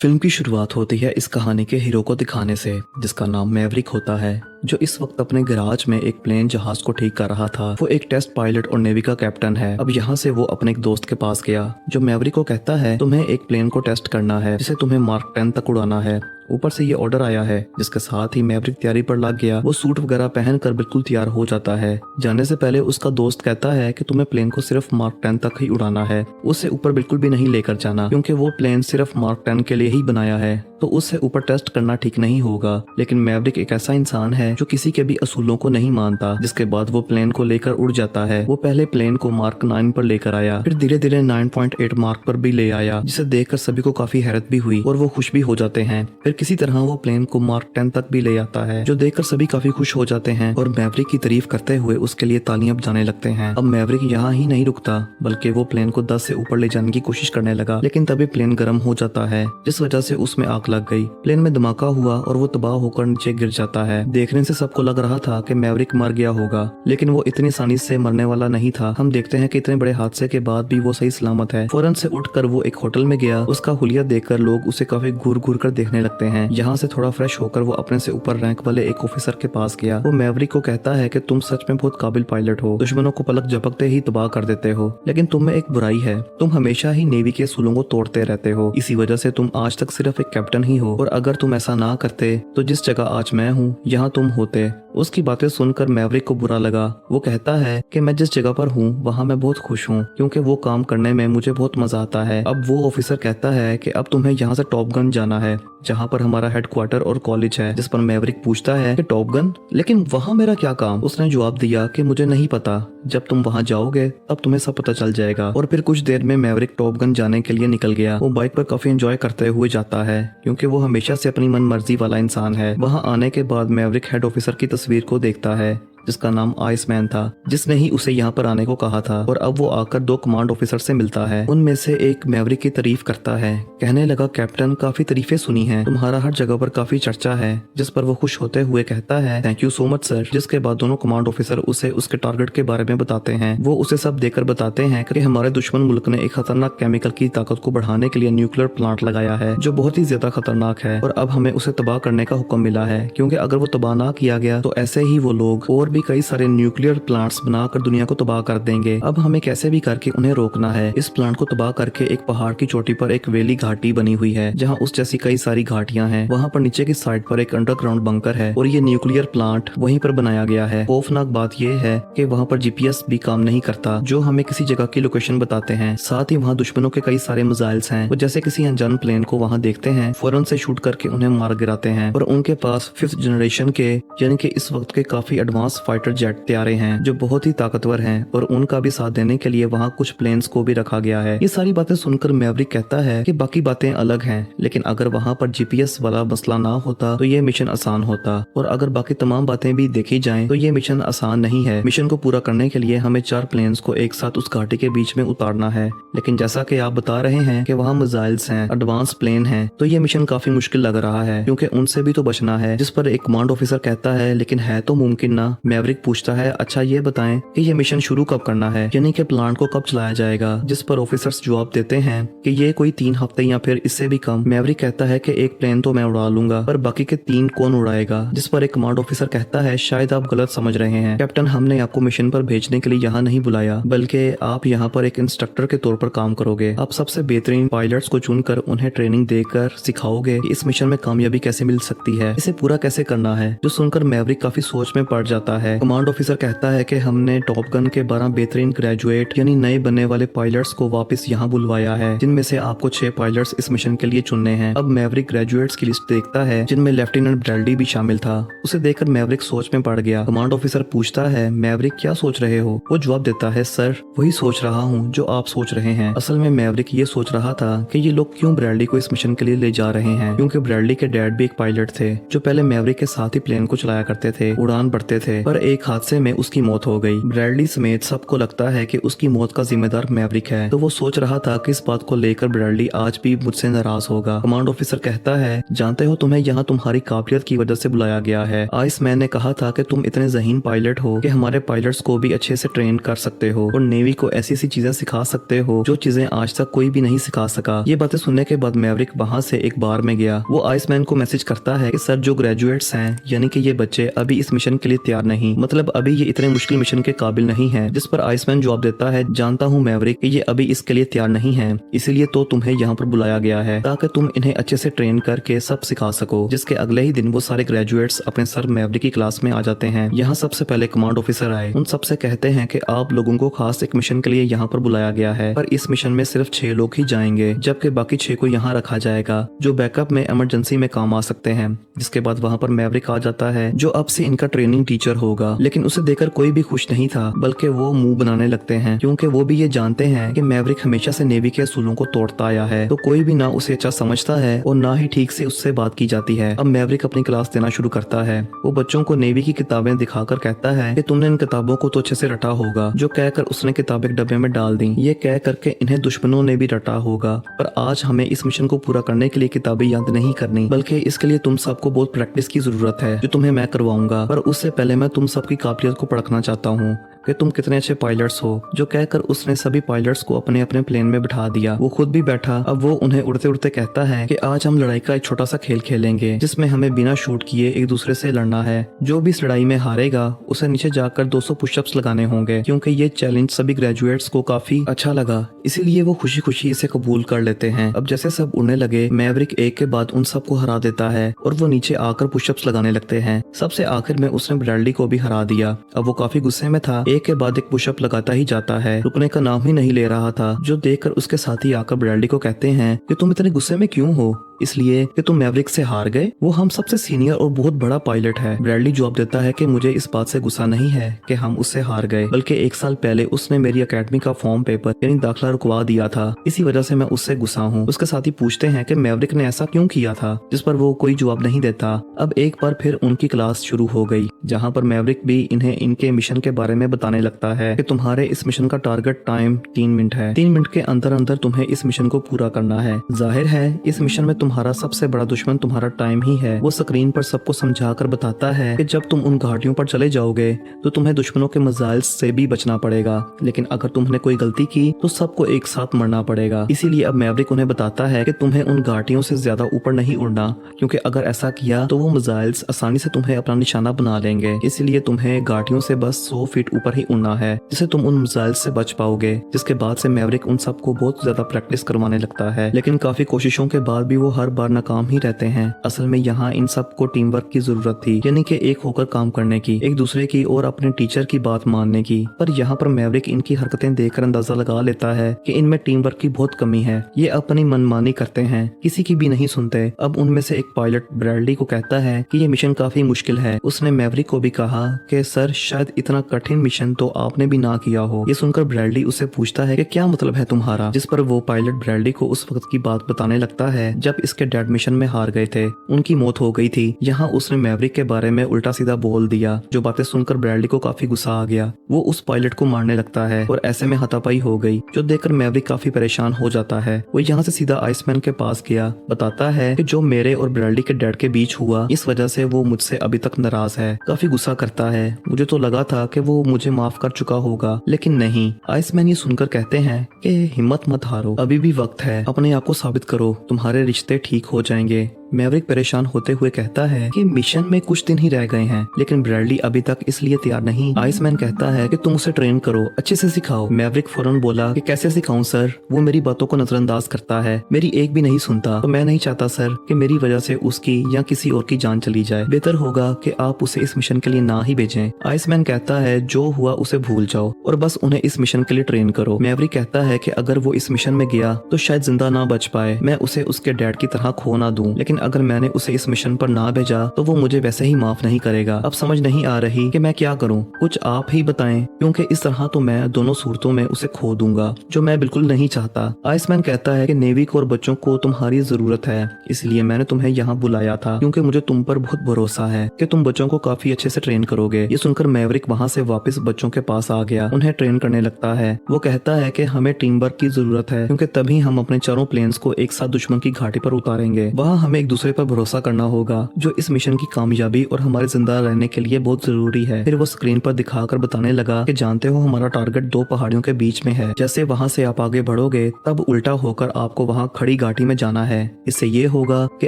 Film की शुरुआत होती है इस कहानी के हीरो को दिखाने से, जिसका नाम मैवरिक होता है, जो इस वक्त अपने गैराज में एक प्लेन जहाज को ठीक कर रहा था। वो एक टेस्ट पायलट और नेवी का कैप्टन है। अब यहाँ से वो अपने एक दोस्त के पास गया, जो मैवरिक को कहता है तुम्हें एक प्लेन को टेस्ट करना है जिसे तुम्हें मार्क 10 तक उड़ाना है। ऊपर से ये ऑर्डर आया है, जिसके साथ ही मैवरिक तैयारी पर लग गया। वो सूट वगैरह पहनकर बिल्कुल तैयार हो जाता है। जाने से पहले उसका दोस्त कहता है कि तुम्हें प्लेन को सिर्फ मार्क 10 तक ही उड़ाना है, उससे ऊपर बिल्कुल भी नहीं लेकर जाना, क्योंकि वो प्लेन सिर्फ मार्क 10 के लिए ही बनाया है, तो उससे ऊपर टेस्ट करना ठीक नहीं होगा। लेकिन मैवरिक एक ऐसा इंसान है जो किसी के भी असूलों को नहीं मानता। जिसके बाद वो प्लेन को लेकर उड़ जाता है। वो पहले प्लेन को मार्क 9 पर लेकर आया, फिर धीरे धीरे 9.8 मार्क पर भी ले आया, जिसे देखकर सभी को काफी हैरत भी हुई और वो खुश भी हो जाते हैं। फिर किसी तरह वो प्लेन को मार्क 10 तक भी ले आता है, जो देखकर सभी काफी खुश हो जाते हैं और मैवरिक की तारीफ करते हुए उसके लिए तालियां बजाने लगते हैं। अब मैवरिक यहाँ ही नहीं रुकता, बल्कि वो प्लेन को 10 से ऊपर ले जाने की कोशिश करने लगा। लेकिन तभी प्लेन गर्म हो जाता है, जिस वजह से उसमें आग लग गई। प्लेन में धमाका हुआ और वो तबाह होकर नीचे गिर जाता है। देखने से सबको लग रहा था कि मैवरिक मर गया होगा, लेकिन वो इतनी आसानी से मरने वाला नहीं था। हम देखते हैं कि इतने बड़े हादसे के बाद भी वो सही सलामत है। फौरन से उठकर वो एक होटल में गया। उसका हुलिया देखकर लोग उसे काफी घूर घूर कर देखने लगते हैं। यहाँ से थोड़ा फ्रेश होकर वो अपने से ऊपर रैंक वाले एक ऑफिसर के पास गया। वो मैवरिक को कहता है कि तुम सच में बहुत काबिल पायलट हो, दुश्मनों को पलक झपकते ही तबाह कर देते हो, लेकिन तुम में एक बुराई है, तुम हमेशा ही नेवी के असूलों को तोड़ते रहते हो। इसी वजह से तुम आज तक सिर्फ एक कैप्टन ही हो, और अगर तुम ऐसा ना करते तो जिस जगह आज मैं हूँ यहाँ तुम होते। उसकी बातें सुनकर मैवरिक को बुरा लगा। वो कहता है कि मैं जिस जगह पर हूँ वहाँ मैं बहुत खुश हूँ, क्योंकि वो काम करने में मुझे बहुत मजा आता है। अब वो ऑफिसर कहता है कि अब तुम्हें यहाँ से टॉप गन जाना है, जहाँ पर हमारा हेडक्वार्टर और कॉलेज है। जिस पर मैवरिक पूछता है कि टॉप गन, लेकिन वहाँ मेरा क्या काम? उसने जवाब दिया कि मुझे नहीं पता, जब तुम वहाँ जाओगे तब तुम्हें सब पता चल जाएगा। और फिर कुछ देर में मैवरिक टॉप गन जाने के लिए निकल गया। वो बाइक पर काफी एंजॉय करते हुए जाता है, क्योंकि वो हमेशा से अपनी मन मर्जी वाला इंसान है। वहाँ आने के बाद मैवरिक हेड ऑफिसर की तस्वीर को देखता है, जिसका नाम आइसमैन था, जिसने ही उसे यहाँ पर आने को कहा था। और अब वो आकर 2 कमांड ऑफिसर से मिलता है। उनमें से एक मैवरिक की तारीफ करता है, कहने लगा कैप्टन काफी तारीफें सुनी हैं, तुम्हारा हर जगह पर काफी चर्चा है। जिस पर वो खुश होते हुए कहता है thank you so much sir. जिसके बाद दोनों कमांड ऑफिसर उसे उसके टारगेट के बारे में बताते हैं। वो उसे सब देकर बताते हैं कि हमारे दुश्मन मुल्क ने एक खतरनाक केमिकल की ताकत को बढ़ाने के लिए न्यूक्लियर प्लांट लगाया है, जो बहुत ही ज्यादा खतरनाक है, और अब हमें उसे तबाह करने का हुक्म मिला है, क्योंकि अगर वो तबाह ना किया गया तो ऐसे ही वो लोग और भी कई सारे न्यूक्लियर प्लांट्स बनाकर दुनिया को तबाह कर देंगे। अब हमें कैसे भी करके उन्हें रोकना है। इस प्लांट को तबाह करके एक पहाड़ की चोटी पर एक वेली घाटी बनी हुई है, जहां उस जैसी कई सारी घाटियां हैं। वहां पर नीचे की साइड पर एक अंडरग्राउंड बंकर है, और ये न्यूक्लियर प्लांट वहीं पर बनाया गया है। खौफनाक बात यह है कि वहां पर जीपीएस भी काम नहीं करता, जो हमें किसी जगह की लोकेशन बताते हैं। साथ ही वहाँ दुश्मनों के कई सारे मिसाइल्स हैं। वो जैसे किसी अनजान प्लेन को वहाँ देखते हैं, फौरन से शूट करके उन्हें मार गिराते हैं। और उनके पास 5th जनरेशन के, यानी कि इस वक्त के काफी एडवांस फाइटर जेट तैयारे हैं, जो बहुत ही ताकतवर हैं, और उनका भी साथ देने के लिए वहाँ कुछ प्लेन्स को भी रखा गया है। ये सारी बातें सुनकर मैवरिक कहता है कि बाकी बातें अलग हैं, लेकिन अगर वहाँ पर जीपीएस वाला मसला ना होता तो ये मिशन आसान होता, और अगर बाकी तमाम बातें भी देखी जाएं तो ये मिशन आसान नहीं है। मिशन को पूरा करने के लिए हमें 4 प्लेन्स को एक साथ उस घाटी के बीच में उतारना है, लेकिन जैसा कि आप बता रहे हैं कि वहाँ मिसाइल्स हैं, एडवांस प्लेन हैं, तो ये मिशन काफी मुश्किल लग रहा है, क्योंकि उनसे भी तो बचना है। जिस पर एक कमांड ऑफिसर कहता है लेकिन है तो मुमकिन ना। मैवरिक पूछता है अच्छा ये बताएं कि ये मिशन शुरू कब करना है, यानी कि प्लांट को कब चलाया जाएगा। जिस पर ऑफिसर्स जवाब देते हैं कि ये कोई 3 हफ्ते या फिर इससे भी कम। मैवरिक कहता है कि एक प्लेन तो मैं उड़ा लूंगा, पर बाकी के 3 कौन उड़ाएगा। जिस पर एक कमांड ऑफिसर कहता है शायद आप गलत समझ रहे हैं कैप्टन, हमने आपको मिशन पर भेजने के लिए यहाँ नहीं बुलाया, बल्कि आप यहाँ पर एक इंस्ट्रक्टर के तौर पर काम करोगे। आप सबसे बेहतरीन पायलट्स को चुनकर उन्हें ट्रेनिंग देकर सिखाओगे कि इस मिशन में कामयाबी कैसे मिल सकती है, इसे पूरा कैसे करना है। जो सुनकर मैवरिक काफी सोच में पड़ जाता है। कमांड ऑफिसर कहता है कि हमने टॉप गन के 12 बेहतरीन ग्रेजुएट यानी नए बनने वाले पायलट्स को वापस यहाँ बुलवाया है, जिनमें से आपको 6 पायलट्स इस मिशन के लिए चुनने हैं। अब मैवरिक ग्रेजुएट्स की लिस्ट देखता है, जिनमें लेफ्टिनेंट ब्रैडली भी शामिल था। उसे देखकर मैवरिक सोच में पड़ गया। कमांड ऑफिसर पूछता है मैवरिक क्या सोच रहे हो? वो जवाब देता है सर वही सोच रहा हूँ जो आप सोच रहे हैं। असल में मैवरिक ये सोच रहा था कि ये लोग क्यों ब्रैडली को इस मिशन के लिए ले जा रहे हैं, क्योंकि ब्रैडली के डैड भी एक पायलट थे, जो पहले मैवरिक के साथ ही प्लेन को चलाया करते थे, उड़ान भरते थे। पर एक हादसे में उसकी मौत हो गई। ब्रैडली समेत सबको लगता है कि उसकी मौत का जिम्मेदार मैवरिक है, तो वो सोच रहा था कि इस बात को लेकर ब्रैडली आज भी मुझसे नाराज होगा। कमांड ऑफिसर कहता है, जानते हो तुम्हें यहाँ तुम्हारी काबिलियत की वजह से बुलाया गया है। आइसमैन ने कहा था कि तुम इतने ज़हीन पायलट हो कि हमारे पायलट्स को भी अच्छे से ट्रेन कर सकते हो और नेवी को ऐसी ऐसी चीजें सिखा सकते हो जो चीजें आज तक कोई भी नहीं सिखा सका। ये बातें सुनने के बाद मैवरिक वहाँ से एक बार में गया। वो आइसमैन को मैसेज करता है कि सर, जो ग्रेजुएट्स हैं यानी कि ये बच्चे अभी इस मिशन के लिए तैयार नहीं, मतलब अभी ये इतने मुश्किल मिशन के काबिल नहीं है। जिस पर आइसमैन जवाब देता है, जानता हूँ मैवरिक कि ये अभी इसके लिए तैयार नहीं है, इसीलिए तो तुम्हें यहाँ पर बुलाया गया है ताकि तुम इन्हें अच्छे से ट्रेन करके सब सिखा सको। जिसके अगले ही दिन वो सारे ग्रेजुएट्स अपने सर मैवरिक की क्लास में आ जाते हैं। यहाँ सबसे पहले कमांड ऑफिसर आए, उन सबसे कहते हैं कि आप लोगों को खास एक मिशन के लिए यहाँ पर बुलाया गया है, पर इस मिशन में सिर्फ 6 लोग ही जाएंगे, जबकि बाकी 6 को यहाँ रखा जाएगा जो बैकअप में इमरजेंसी में काम आ सकते हैं। जिसके बाद वहाँ पर मैवरिक आ जाता है जो अब से इनका ट्रेनिंग टीचर होगा, लेकिन उसे देखकर कोई भी खुश नहीं था, बल्कि वो मुंह बनाने लगते हैं क्योंकि वो भी ये जानते हैं कि मैवरिक हमेशा से नेवी के असूलों को तोड़ता आया है, तो कोई भी ना उसे अच्छा समझता है और ना ही ठीक से उससे बात की जाती है। अब मैवरिक अपनी क्लास देना शुरू करता है। वो बच्चों को नेवी की किताबें दिखाकर कहता है कि तुमने इन किताबों को तो अच्छे से रटा होगा, जो कहकर उसने किताबें डब्बे में डाल दी। ये कह करके इन्हें दुश्मनों ने भी रटा होगा, पर आज हमें इस मिशन को पूरा करने के लिए किताबें याद नहीं करनी, बल्कि इसके लिए तुम सबको बहुत प्रैक्टिस की जरूरत है जो तुम्हें मैं करवाऊंगा। पर उससे पहले मैं तुम सबकी काबिलियत को परखना चाहता हूँ कि तुम कितने अच्छे पायलट्स हो। जो कहकर उसने सभी पायलट्स को अपने अपने प्लेन में बिठा दिया। वो खुद भी बैठा। अब वो उन्हें उड़ते उड़ते कहता है कि आज हम लड़ाई का एक छोटा सा खेल खेलेंगे जिसमें हमें बिना शूट किए एक दूसरे से लड़ना है। जो भी इस लड़ाई में हारेगा उसे नीचे जाकर 200 पुशअप्स लगाने होंगे। क्योंकि ये चैलेंज सभी ग्रेजुएट्स को काफी अच्छा लगा, इसीलिए वो खुशी खुशी इसे कबूल कर लेते हैं। अब जैसे सब उड़ने लगे, मैवरिक एक के बाद उन सबको हरा देता है और वो नीचे आकर पुशअप्स लगाने लगते हैं। सबसे आखिर में उसने ब्रैडली को भी हरा दिया। अब वो काफी गुस्से में था, एक के बाद एक पुशअप लगाता ही जाता है, रुकने का नाम ही नहीं ले रहा था। जो देखकर उसके साथी आकर ब्रैडली को कहते हैं कि तुम इतने गुस्से में क्यों हो, इसलिए कि तुम मैवरिक से हार गए, वो हम सबसे सीनियर और बहुत बड़ा पायलट है। ब्रैडली जवाब देता है कि मुझे इस बात से गुस्सा नहीं है कि हम उससे हार गए, बल्कि 1 साल पहले उसने मेरी एकेडमी का फॉर्म पेपर यानी दाखिला रुकवा दिया था, इसी वजह से मैं उससे गुस्सा हूँ। उसके साथी पूछते हैं कि मैवरिक ने ऐसा क्यों किया था, जिस पर वो कोई जवाब नहीं देता। अब एक बार फिर उनकी क्लास शुरू हो गई, जहाँ पर मैवरिक भी इन्हें इनके मिशन के बारे में बताने लगता है कि तुम्हारे इस मिशन का टारगेट टाइम 3 मिनट है। 3 मिनट के अंदर अंदर तुम्हें इस मिशन को पूरा करना है। जाहिर है इस मिशन में तुम्हारा सबसे बड़ा दुश्मन तुम्हारा टाइम ही है। वो स्क्रीन पर सबको समझाकर बताता है कि जब तुम उन घाटियों पर चले जाओगे तो तुम्हें दुश्मनों के मिसाइल से भी बचना पड़ेगा, लेकिन अगर तुमने कोई गलती की तो सबको एक साथ मरना पड़ेगा। इसीलिए अब मैवरिक उन्हें बताता है कि तुम्हें उन घाटियों से ज्यादा ऊपर नहीं उड़ना, क्योंकि अगर ऐसा किया तो वो मिसाइल्स आसानी से तुम्हें अपना निशाना बना लेंगे। इसलिए तुम्हें घाटियों से बस 100 फीट ऊपर ही उड़ना है, जिससे तुम उन मिसाइल से बच पाओगे। जिसके बाद से मैवरिक उन सबको बहुत ज्यादा प्रैक्टिस करवाने लगता है, लेकिन काफी कोशिशों के बाद भी वो हर बार नाकाम ही रहते हैं। असल में यहाँ इन सबको टीम वर्क की जरूरत थी, यानी कि एक होकर काम करने की, एक दूसरे की और अपने टीचर की बात मानने की। पर यहाँ पर मैवरिक इनकी हरकतें देखकर अंदाजा लगा लेता है कि इनमें टीम वर्क की बहुत कमी है। ये अपनी मनमानी करते हैं, किसी की भी नहीं सुनते। अब उनमें से एक पायलट ब्रैडली को कहता है कि ये मिशन काफी मुश्किल है। उसने मैवरिक को भी कहा कि सर, शायद इतना कठिन मिशन तो आपने भी ना किया हो। ये सुनकर ब्रैडली उससे पूछता है कि क्या मतलब है तुम्हारा, जिस पर वो पायलट ब्रैडली को उस वक्त की बात बताने लगता है जब इसके डैड मिशन में हार गए थे, उनकी मौत हो गई थी। यहाँ उसने मैवरिक के बारे में उल्टा सीधा बोल दिया, जो बातें सुनकर ब्रैडली को काफी गुस्सा आ गया। वो उस पायलट को मारने लगता है और ऐसे में हाथापाई हो गई, जो देखकर मैवरिक काफी परेशान हो जाता है। वो यहाँ से सीधा आइसमैन के पास गया, बताता है कि जो मेरे और ब्रैडली के डैड के बीच हुआ, इस वजह से वो मुझसे अभी तक नाराज है। काफी गुस्सा करता है। मुझे तो लगा था कि वो मुझे माफ कर चुका होगा, लेकिन नहीं। आइसमैन ये सुनकर कहते हैं कि हिम्मत मत हारो, अभी भी वक्त है, अपने आप को साबित करो, तुम्हारे रिश्ते ठीक हो जाएंगे। मैवरिक परेशान होते हुए कहता है कि मिशन में कुछ दिन ही रह गए हैं, लेकिन ब्रैडली अभी तक इसलिए तैयार नहीं। आइसमैन कहता है कि तुम उसे ट्रेन करो, अच्छे से सिखाओ। मैवरिक फौरन बोला कि कैसे सिखाऊं सर, वो मेरी बातों को नजरअंदाज करता है, मेरी एक भी नहीं सुनता। तो मैं नहीं चाहता सर कि मेरी वजह से उसकी या किसी और की जान चली जाए। बेहतर होगा कि आप उसे इस मिशन के लिए ना ही भेजें। आइसमैन कहता है जो हुआ उसे भूल जाओ और बस उन्हें इस मिशन के लिए ट्रेन करो। मैवरिक कहता है कि अगर वो इस मिशन में गया तो शायद जिंदा ना बच पाए, मैं उसे उसके डैड की तरह खो ना दूं। लेकिन अगर मैंने उसे इस मिशन पर ना भेजा तो वो मुझे वैसे ही माफ नहीं करेगा। अब समझ नहीं आ रही कि मैं क्या करूं, कुछ आप ही बताएं, क्योंकि इस तरह तो मैं दोनों सूरतों में उसे खो दूंगा, जो मैं बिल्कुल नहीं चाहता। आइसमैन कहता है कि नेविक और बच्चों को तुम्हारी जरूरत है, इसलिए मैंने तुम्हें यहाँ बुलाया था, क्योंकि मुझे तुम पर बहुत भरोसा है कि तुम बच्चों को काफी अच्छे से ट्रेन करोगे। ये सुनकर मैवरिक वहाँ से वापस बच्चों के पास आ गया, उन्हें ट्रेन करने लगता है। वो कहता है कि हमें टीम वर्क की जरूरत है, क्योंकि तभी हम अपने चारों प्लेन्स को एक साथ दुश्मन की घाटी पर उतारेंगे। वहाँ हमें एक दूसरे पर भरोसा करना होगा, जो इस मिशन की कामयाबी और हमारे जिंदा रहने के लिए बहुत जरूरी है। फिर वो स्क्रीन पर दिखाकर बताने लगा कि जानते हो हमारा टारगेट दो पहाड़ियों के बीच में है। जैसे वहाँ से आप आगे बढ़ोगे तब उल्टा होकर आपको वहाँ खड़ी घाटी में जाना है। इससे ये होगा कि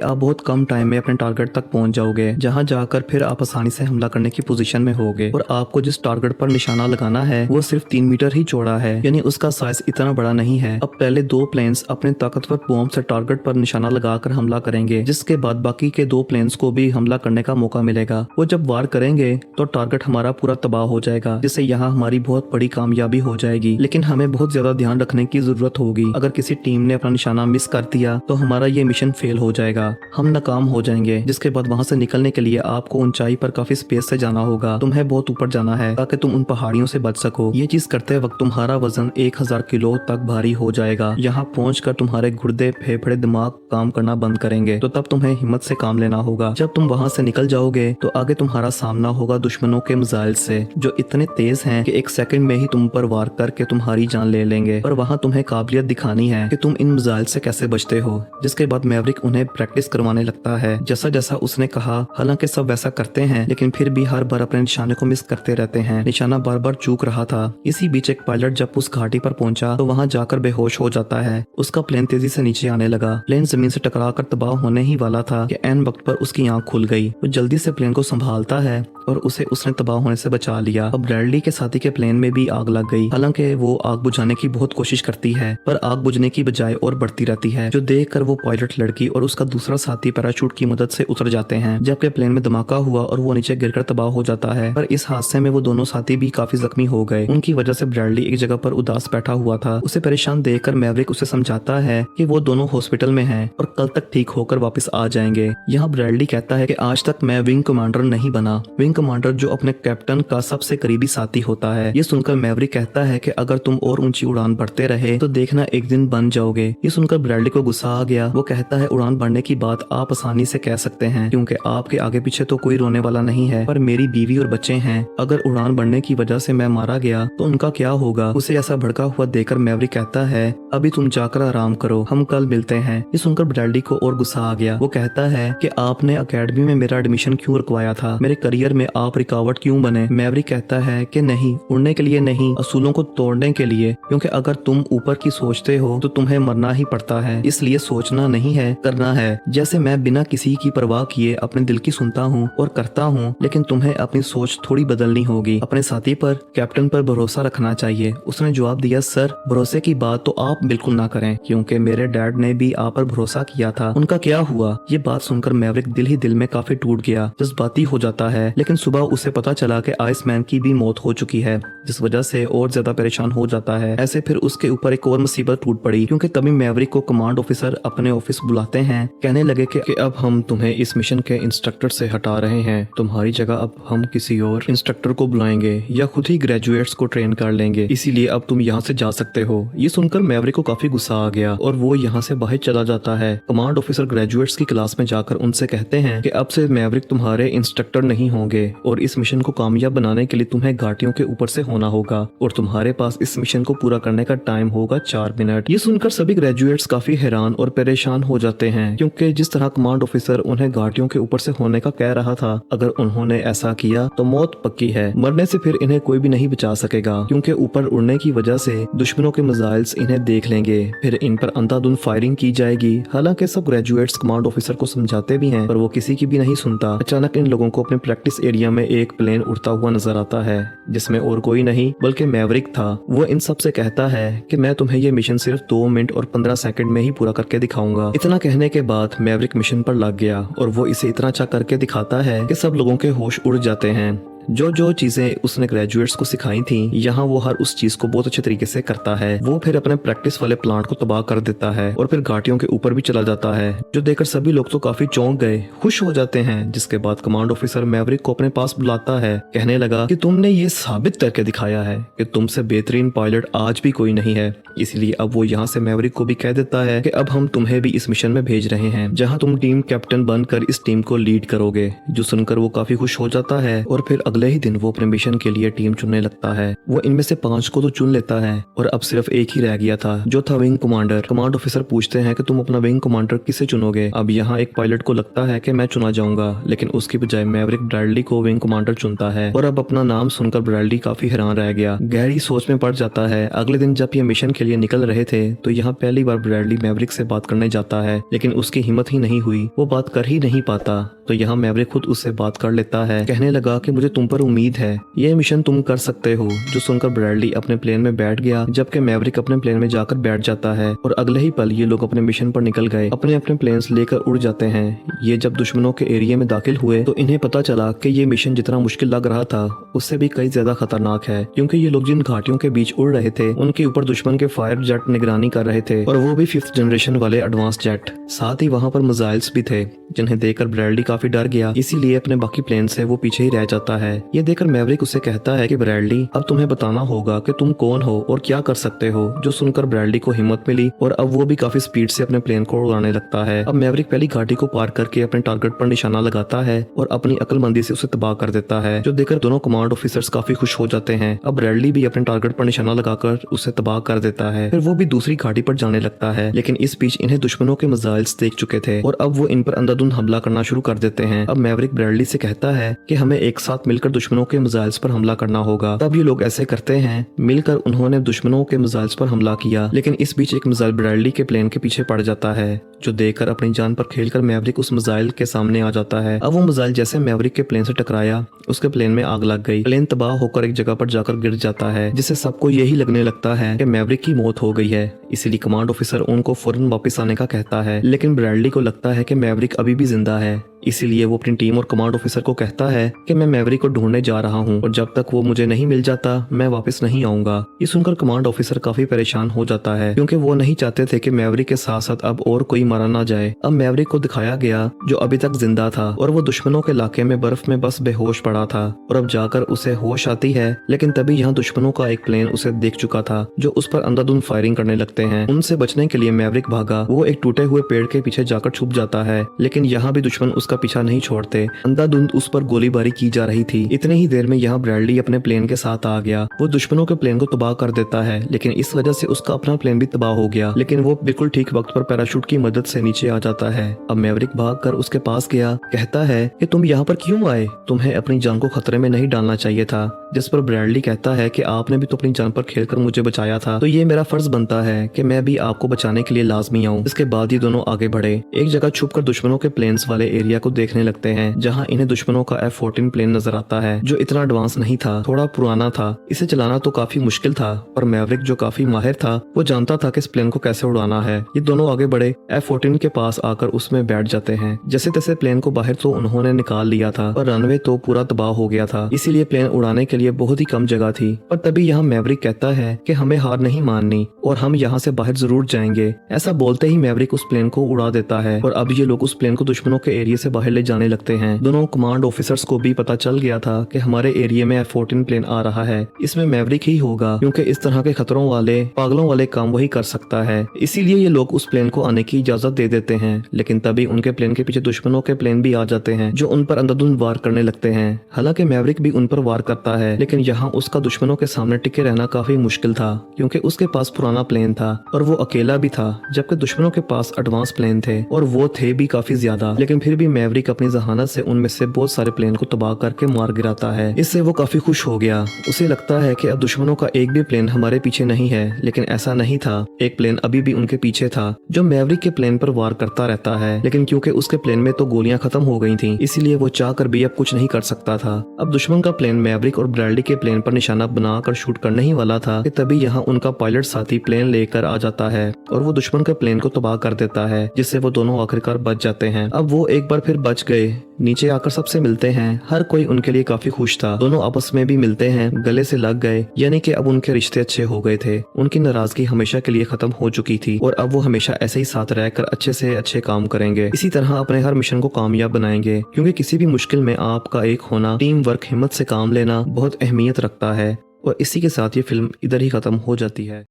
आप बहुत कम टाइम में अपने टारगेट तक पहुँच जाओगे, जहाँ जाकर फिर आप आसानी से हमला करने की पोजीशन में होगे। और आपको जिस टारगेट पर निशाना लगाना है वो सिर्फ 3 मीटर ही चौड़ा है, यानी उसका साइज इतना बड़ा नहीं है। अब पहले दो प्लेन्स अपने ताकतवर बॉम्ब से टारगेट पर निशाना लगाकर हमला करेंगे, जिसके बाद बाकी के दो प्लेन्स को भी हमला करने का मौका मिलेगा। वो जब वार करेंगे तो टारगेट हमारा पूरा तबाह हो जाएगा, जिससे यहाँ हमारी बहुत बड़ी कामयाबी हो जाएगी। लेकिन हमें बहुत ज्यादा ध्यान रखने की जरूरत होगी। अगर किसी टीम ने अपना निशाना मिस कर दिया तो हमारा ये मिशन फेल हो जाएगा, हम नाकाम हो जाएंगे। जिसके बाद वहाँ से निकलने के लिए आपको ऊंचाई पर काफी स्पेस से जाना होगा। तुम्हें बहुत ऊपर जाना है ताकि तुम उन पहाड़ियों से बच सको। ये चीज करते वक्त तुम्हारा वजन 1000 किलो तक भारी हो जाएगा। यहाँ पहुंचकर तुम्हारे गुर्दे, फेफड़े, दिमाग काम करना बंद करेंगे, तो तब तुम्हें हिम्मत से काम लेना होगा। जब तुम वहाँ से निकल जाओगे तो आगे तुम्हारा सामना होगा दुश्मनों के मिसाइल से, जो इतने तेज हैं कि 1 सेकंड में ही तुम पर वार करके तुम्हारी जान ले लेंगे। पर वहाँ तुम्हें काबिलियत दिखानी है कि तुम इन मिसाइल से कैसे बचते हो। जिसके बाद मैवरिक उन्हें प्रैक्टिस करवाने लगता है, जैसा जैसा उसने कहा। हालांकि सब वैसा करते हैं, लेकिन फिर भी हर बार अपने निशाने को मिस करते रहते हैं। निशाना बार बार चूक रहा था। इसी बीच एक पायलट जब उस घाटी पर पहुंचा तो वहां जाकर बेहोश हो जाता है। उसका प्लेन तेजी से नीचे आने लगा। प्लेन जमीन से टकराकर तबाह होने ही वाला था कि ऐन वक्त पर उसकी आंख खुल गई। वो जल्दी से प्लेन को संभालता है और उसने तबाह होने से बचा लिया। अब ब्रैडली के साथी के प्लेन में भी आग लग गई। हालांकि वो आग बुझाने की बहुत कोशिश करती है, पर आग बुझने की बजाय और बढ़ती रहती है, जो देखकर वो पायलट लड़की और उसका दूसरा साथी पैराशूट की मदद से उतर जाते हैं। जबकि प्लेन में धमाका हुआ और वो नीचे गिरकर तबाह हो जाता है। पर इस हादसे में वो दोनों साथी भी काफी जख्मी हो गए। उनकी वजह से ब्रैडली एक जगह पर उदास बैठा हुआ था। उसे परेशान देखकर मैवरिक उसे समझाता है कि वो दोनों हॉस्पिटल में हैं और कल तक ठीक होकर वापस आ जाएंगे। यहाँ ब्रैडली कहता है कि आज तक मैं विंग कमांडर नहीं बना। विंग कमांडर जो अपने कैप्टन का सबसे करीबी साथी होता है। ये सुनकर मैवरिक कहता है कि अगर तुम और ऊंची उड़ान भरते रहे तो देखना एक दिन बन जाओगे। ये सुनकर ब्रैडली को गुस्सा आ गया। वो कहता है उड़ान भरने की बात आप आसानी से कह सकते हैं, क्योंकि आपके आगे पीछे तो कोई रोने वाला नहीं है, पर मेरी बीवी और बच्चे हैं। अगर उड़ान बढ़ने की वजह से मैं मारा गया तो उनका क्या होगा। उसे ऐसा भड़का हुआ देखकर मैवरिक कहता है अभी तुम जाकर आराम करो, हम कल मिलते हैं। ये सुनकर ब्रैडली को और गुस्सा आ गया। वो कहता है कि आपने एकेडमी में मेरा एडमिशन क्यों रुकवाया था, मेरे करियर में आप रुकावट क्यों बने। मैवरिक कहता है कि नहीं, उड़ने के लिए नहीं, असूलों को तोड़ने के लिए, क्योंकि अगर तुम ऊपर की सोचते हो तो तुम्हें मरना ही पड़ता है। इसलिए सोचना नहीं है, करना है। जैसे मैं बिना किसी की परवाह किए अपने दिल की सुनता हूँ और करता हूँ, लेकिन तुम्हें अपनी सोच थोड़ी बदलनी होगी। अपने साथी पर, कैप्टन पर भरोसा रखना चाहिए। उसने जवाब दिया सर, भरोसे की बात तो आप बिल्कुल ना करें, क्योंकि मेरे डैड ने भी आप पर भरोसा किया था, उनका क्या हुआ। ये बात सुनकर मैवरिक दिल ही दिल में काफी टूट गया, जज्बाती हो जाता है। लेकिन सुबह उसे पता चला कि आइसमैन की भी मौत हो चुकी है, जिस वजह से और ज्यादा परेशान हो जाता है। ऐसे फिर उसके ऊपर एक और मुसीबत टूट पड़ी, क्योंकि तभी मैवरिक को कमांड ऑफिसर अपने ऑफिस बुलाते हैं। कहने लगे कि अब हम तुम्हें इस मिशन के इंस्ट्रक्टर से हटा रहे हैं, तुम्हारी जगह अब हम किसी और इंस्ट्रक्टर को बुलाएंगे या खुद ही ग्रेजुएट्स को ट्रेन कर लेंगे, इसीलिए अब तुम यहाँ से जा सकते हो। ये सुनकर मैवरिक को काफी गुस्सा आ गया और वो यहाँ से बाहर चला जाता है। कमांड ऑफिसर ग्रेजुएट्स की क्लास में जाकर उनसे कहते हैं कि अब से मैवरिक तुम्हारे इंस्ट्रक्टर नहीं होंगे और इस मिशन को कामयाब बनाने के लिए तुम्हें घाटियों के ऊपर से होना होगा और तुम्हारे पास इस मिशन को पूरा करने का टाइम होगा 4 मिनट। ये सुनकर सभी ग्रेजुएट्स काफी हैरान और परेशान हो जाते हैं, क्योंकि जिस तरह कमांड ऑफिसर उन्हें घाटियों के ऊपर से होने का कह रहा था, अगर उन्होंने ऐसा किया तो मौत पक्की है। मरने से फिर इन्हें कोई भी नहीं बचा सकेगा, क्योंकि ऊपर उड़ने की वजह से दुश्मनों के मिसाइल्स इन्हें देख लेंगे, फिर इन पर अंधाधुंध फायरिंग की जाएगी। हालांकि सब ग्रेजुएट्स कमांड ऑफिसर को समझाते भी हैं, पर वो किसी की भी नहीं सुनता। अचानक इन लोगों को अपने प्रैक्टिस एरिया में एक प्लेन उड़ता हुआ नजर आता है, जिसमें और कोई नहीं बल्कि मैवरिक था। वो इन सब से कहता है कि मैं तुम्हें ये मिशन सिर्फ 2 मिनट और 15 सेकंड में ही पूरा करके दिखाऊंगा। इतना कहने के बाद मैवरिक मिशन पर लग गया और वो इसे इतना अच्छा करके दिखाता है कि सब लोगों के होश उड़ जाते हैं। जो जो चीजें उसने ग्रेजुएट्स को सिखाई थी यहाँ वो हर उस चीज को बहुत अच्छे तरीके से करता है। वो फिर अपने प्रैक्टिस वाले प्लांट को तबाह कर देता है और फिर घाटियों के ऊपर भी चला जाता है, जो देखकर सभी लोग तो काफी चौंक गए, खुश हो जाते हैं। जिसके बाद कमांड ऑफिसर मैवरिक को अपने पास बुलाता है, कहने लगा कि तुमने ये साबित करके दिखाया है कि तुमसे बेहतरीन पायलट आज भी कोई नहीं है, इसलिए अब वो यहाँ से मैवरिक को भी कह देता है कि अब हम तुम्हें भी इस मिशन में भेज रहे हैं जहाँ तुम टीम कैप्टन बनकर इस टीम को लीड करोगे। जो सुनकर वो काफी खुश हो जाता है और फिर अगले ही दिन वो अपने मिशन के लिए टीम चुनने लगता है। वो इनमें से 5 को तो चुन लेता है और अब सिर्फ एक ही रह गया था, जो था विंग कमांडर। कमांड ऑफिसर पूछते हैं कि तुम अपना विंग कमांडर किसे चुनोगे। अब यहाँ एक पायलट को लगता है कि मैं चुना जाऊंगा, लेकिन उसकी बजाय मैवरिक ब्रैडली को विंग कमांडर चुनता है और अब अपना नाम सुनकर ब्रैडली काफी हैरान रह गया, गहरी सोच में पड़ जाता है। अगले दिन जब ये मिशन के लिए निकल रहे थे तो यहाँ पहली बार ब्रैडली मैवरिक से बात करने जाता है, लेकिन उसकी हिम्मत ही नहीं हुई, वो बात कर ही नहीं पाता। तो यहाँ मैवरिक खुद उससे बात कर लेता है, कहने लगा कि मुझे तुम पर उम्मीद है, ये मिशन तुम कर सकते हो। जो सुनकर ब्रैडली अपने प्लेन में बैठ गया, जबकि मैवरिक अपने प्लेन में जाकर बैठ जाता है और अगले ही पल ये लोग अपने मिशन पर निकल गए, अपने अपने प्लेन्स लेकर उड़ जाते हैं। ये जब दुश्मनों के एरिया में दाखिल हुए तो इन्हें पता चला कि ये मिशन जितना मुश्किल लग रहा था उससे भी कई ज्यादा खतरनाक है, क्योंकि ये लोग जिन घाटियों के बीच उड़ रहे थे उनके ऊपर दुश्मन के फायर जेट निगरानी कर रहे थे, और वो भी 5th जनरेशन वाले एडवांस जेट। साथ ही वहाँ पर मिसाइल्स भी थे, जिन्हें देखकर ब्रैडली काफी डर गया, इसीलिए अपने बाकी प्लेन से वो पीछे ही रह जाता है। ये देखकर मैवरिक उसे कहता है कि ब्रैडली अब तुम्हें बताना होगा कि तुम कौन हो और क्या कर सकते हो। जो सुनकर ब्रैडली को हिम्मत मिली और अब वो भी काफी स्पीड से अपने प्लेन को उड़ाने लगता है। अब मैवरिक पहली घाटी को पार करके अपने टारगेट पर निशाना लगाता है और अपनी अक्लमंदी से उसे तबाह कर देता है, जो देखकर दोनों कमांड ऑफिसर्स काफी खुश हो जाते हैं। अब ब्रैडली भी अपने टारगेट पर निशाना लगाकर उसे तबाह कर देता है, फिर वो भी दूसरी घाटी पर जाने लगता है, लेकिन इस बीच इन्हें दुश्मनों के मिसाइल्स देख चुके थे और अब वो इन पर अंधाधुंध हमला करना शुरू कर देते हैं। अब मैवरिक ब्रैडली से कहता है कि हमें एक साथ मिलकर दुश्मनों के मिसाइल्स पर हमला करना होगा। तब ये लोग ऐसे करते हैं, मिलकर उन्होंने दुश्मनों के मिसाइल्स पर हमला किया, लेकिन इस बीच एक मिसाइल ब्रैडली के प्लेन के पीछे पड़ जाता है, जो देखकर अपनी जान पर खेलकर मैवरिक उस मिसाइल के सामने आ जाता है। अब वो मिसाइल जैसे मैवरिक के प्लेन से टकराया, उसके प्लेन में आग लग गई, प्लेन तबाह होकर एक जगह पर जाकर गिर जाता है, जिससे सबको यही लगने लगता है कि मैवरिक की मौत हो गई है। इसीलिए कमांड ऑफिसर उनको फौरन वापस आने का कहता है, लेकिन ब्रैडली को लगता है कि मैवरिक अभी भी जिंदा है, इसीलिए वो अपनी टीम और कमांड ऑफिसर को कहता है कि मैं मैवरिक को ढूंढने जा रहा हूँ और जब तक वो मुझे नहीं मिल जाता मैं वापस नहीं आऊंगा। ये सुनकर कमांड ऑफिसर काफी परेशान हो जाता है, क्योंकि वो नहीं चाहते थे कि मैवरिक के साथ साथ अब और कोई मारा ना जाए। अब मैवरिक को दिखाया गया जो अभी तक जिंदा था और वो दुश्मनों के इलाके में बर्फ में बस बेहोश पड़ा था, और अब जाकर उसे होश आती है, लेकिन तभी यहाँ दुश्मनों का एक प्लेन उसे देख चुका था, जो उस पर अंधाधुंध फायरिंग करने लगते हैं। उनसे बचने के लिए मैवरिक भागा, वो एक टूटे हुए पेड़ के पीछे जाकर छुप जाता है, लेकिन यहाँ भी दुश्मन उसका पीछा नहीं छोड़ते, अंधाधुंध उस पर गोलीबारी की जा रही थी। इतने ही देर में यहाँ ब्रैडली अपने प्लेन के साथ आ गया, वो दुश्मनों के प्लेन को तबाह कर देता है, लेकिन इस वजह से उसका अपना प्लेन भी तबाह हो गया, लेकिन वो बिल्कुल ठीक वक्त पर पैराशूट की मदद से नीचे आ जाता है। अब मैवरिक भागकर उसके पास गया, कहता है कि तुम यहाँ पर क्यों आए, तुम्हें अपनी जान को खतरे में नहीं डालना चाहिए था। जिस पर ब्रैडली कहता है कि आपने भी तो अपनी जान पर खेलकर मुझे बचाया था, तो ये मेरा फर्ज बनता है कि मैं भी आपको बचाने के लिए लाजमी आऊँ। इसके बाद ये दोनों आगे बढ़े, एक जगह छुपकर दुश्मनों के प्लेन्स वाले एरिया को देखने लगते हैं, जहाँ इन्हें दुश्मनों का F-14 प्लेन नजर आता है, जो इतना एडवांस नहीं था, थोड़ा पुराना था, इसे चलाना तो काफी मुश्किल था, पर मैवरिक जो काफी माहिर था वो जानता था कि इस प्लेन को कैसे उड़ाना है। ये दोनों आगे बढ़े, F-14 के पास आकर उसमें बैठ जाते हैं। जैसे तैसे प्लेन को बाहर तो उन्होंने निकाल लिया था, पर रनवे तो पूरा तबाह हो गया था, इसीलिए प्लेन उड़ाने के लिए बहुत ही कम जगह थी। पर तभी यहाँ मैवरिक कहता है कि हमें हार नहीं माननी और हम यहाँ से बाहर जरूर जाएंगे। ऐसा बोलते ही मैवरिक उस प्लेन को उड़ा देता है और अब ये लोग उस प्लेन को दुश्मनों के एरिया से बाहर ले जाने लगते हैं। दोनों कमांड ऑफिसर्स को भी पता चल गया था कि हमारे एरिया में F-14 प्लेन आ रहा है, इसमें मैवरिक ही होगा, क्योंकि इस तरह के खतरों वाले पागलों वाले काम वही कर सकता है। इसीलिए ये लोग उस प्लेन को आने की इजाजत दे देते हैं, लेकिन तभी उनके प्लेन के पीछे दुश्मनों के प्लेन भी आ जाते हैं, जो उन पर अंधाधुंध वार करने लगते हैं। हालांकि मैवरिक भी उन पर वार करता है, लेकिन यहाँ उसका दुश्मनों के सामने टिके रहना काफी मुश्किल था, क्योंकि उसके पास पुराना प्लेन था और वो अकेला भी था, जबकि दुश्मनों के पास एडवांस प्लेन थे और वो थे भी काफी ज्यादा। लेकिन फिर भी मैवरिक अपनी जहानत से उनमें से बहुत सारे प्लेन को तबाह करके मार गिराता है। इससे वो काफी खुश हो गया, उसे लगता है कि अब दुश्मनों का एक भी प्लेन हमारे पीछे नहीं है, लेकिन ऐसा नहीं था, एक प्लेन अभी भी उनके पीछे था, जो मैवरिक के प्लेन पर वार करता रहता है, लेकिन क्योंकि उसके प्लेन में तो गोलियां खत्म हो गई थी, इसीलिए वो चाह कर भी अब कुछ नहीं कर सकता था। अब दुश्मन का प्लेन मैवरिक और ब्रैडली के प्लेन पर निशाना बनाकर शूट करने ही वाला था कि तभी यहाँ उनका पायलट साथी प्लेन लेकर आ जाता है और वो दुश्मन के प्लेन को तबाह कर देता है, जिससे वो दोनों आखिरकार बच जाते हैं। अब वो एक बार फिर बच गए। नीचे आकर सबसे मिलते हैं, हर कोई उनके लिए काफी खुश था। दोनों आपस में भी मिलते हैं, गले से लग गए, यानी कि अब उनके रिश्ते अच्छे हो गए थे। उनकी नाराजगी हमेशा के लिए खत्म हो चुकी थी और अब वो हमेशा ऐसे ही साथ रहकर अच्छे से अच्छे काम करेंगे। इसी तरह अपने हर मिशन को कामयाब बनाएंगे, क्योंकि किसी भी मुश्किल में आपका एक होना, टीम वर्क, हिम्मत से काम लेना बहुत अहमियत रखता है। और इसी के साथ ये फिल्म इधर ही खत्म हो जाती है।